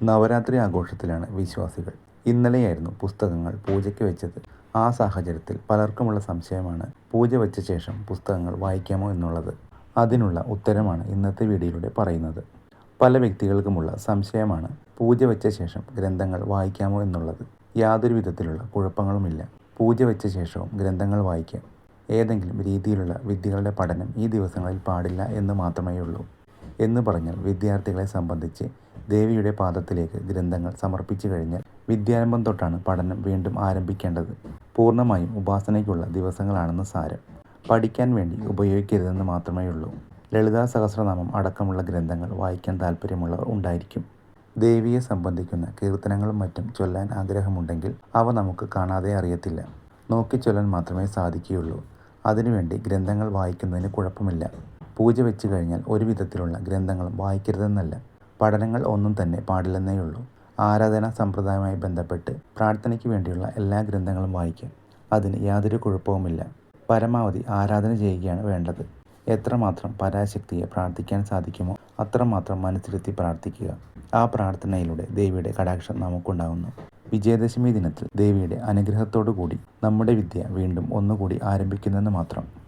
നവരാത്രി ആഘോഷത്തിലാണ് വിശ്വാസികൾ. ഇന്നലെയായിരുന്നു പുസ്തകങ്ങൾ പൂജയ്ക്ക് വെച്ചത്. ആ സാഹചര്യത്തിൽ പലർക്കുമുള്ള സംശയമാണ് പൂജ വെച്ച ശേഷം പുസ്തകങ്ങൾ വായിക്കാമോ എന്നുള്ളത്. അതിനുള്ള ഉത്തരമാണ് ഇന്നത്തെ വീഡിയോയിലൂടെ പറയുന്നത്. പല വ്യക്തികൾക്കുമുള്ള സംശയമാണ് പൂജ വെച്ച ശേഷം ഗ്രന്ഥങ്ങൾ വായിക്കാമോ എന്നുള്ളത്. യാതൊരു വിധത്തിലുള്ള കുഴപ്പങ്ങളുമില്ല. പൂജ വെച്ച ശേഷവും ഗ്രന്ഥങ്ങൾ വായിക്കാം. ഏതെങ്കിലും രീതിയിലുള്ള വിദ്യകളുടെ പഠനം ഈ ദിവസങ്ങളിൽ പാടില്ല എന്ന് മാത്രമേയുള്ളൂ. എന്ന് പറഞ്ഞാൽ വിദ്യാർത്ഥികളെ സംബന്ധിച്ച് ദേവിയുടെ പാദത്തിലേക്ക് ഗ്രന്ഥങ്ങൾ സമർപ്പിച്ചു കഴിഞ്ഞാൽ വിദ്യാരംഭം തൊട്ടാണ് പഠനം വീണ്ടും ആരംഭിക്കേണ്ടത്. പൂർണ്ണമായും ഉപാസനയ്ക്കുള്ള ദിവസങ്ങളാണെന്ന് സാരം. പഠിക്കാൻ വേണ്ടി ഉപയോഗിക്കരുതെന്ന് മാത്രമേയുള്ളൂ. ലളിതാ സഹസ്രനാമം അടക്കമുള്ള ഗ്രന്ഥങ്ങൾ വായിക്കാൻ താല്പര്യമുള്ളവർ ഉണ്ടായിരിക്കും. ദേവിയെ സംബന്ധിക്കുന്ന കീർത്തനങ്ങളും മറ്റും ചൊല്ലാൻ ആഗ്രഹമുണ്ടെങ്കിൽ അവ നമുക്ക് കാണാതെ അറിയത്തില്ല. നോക്കിച്ചൊല്ലാൻ മാത്രമേ സാധിക്കുകയുള്ളൂ. അതിനുവേണ്ടി ഗ്രന്ഥങ്ങൾ വായിക്കുന്നതിന് കുഴപ്പമില്ല. പൂജ വെച്ച് കഴിഞ്ഞാൽ ഒരു വിധത്തിലുള്ള ഗ്രന്ഥങ്ങളും വായിക്കരുതെന്നല്ല. പഠനങ്ങൾ ഒന്നും തന്നെ പാടില്ലെന്നേയുള്ളൂ. ആരാധനാ സമ്പ്രദായവുമായി ബന്ധപ്പെട്ട് പ്രാർത്ഥനയ്ക്ക് വേണ്ടിയുള്ള എല്ലാ ഗ്രന്ഥങ്ങളും വായിക്കാം. അതിന് യാതൊരു കുഴപ്പവുമില്ല. പരമാവധി ആരാധന ചെയ്യുകയാണ് വേണ്ടത്. എത്രമാത്രം പരാശക്തിയെ പ്രാർത്ഥിക്കാൻ സാധിക്കുമോ അത്രമാത്രം മനസ്സിലെത്തി പ്രാർത്ഥിക്കുക. ആ പ്രാർത്ഥനയിലൂടെ ദേവിയുടെ കടാക്ഷം നമുക്കുണ്ടാകുന്നു. വിജയദശമി ദിനത്തിൽ ദേവിയുടെ അനുഗ്രഹത്തോടു കൂടി നമ്മുടെ വിദ്യ വീണ്ടും ഒന്നുകൂടി ആരംഭിക്കുന്നെന്ന് മാത്രം.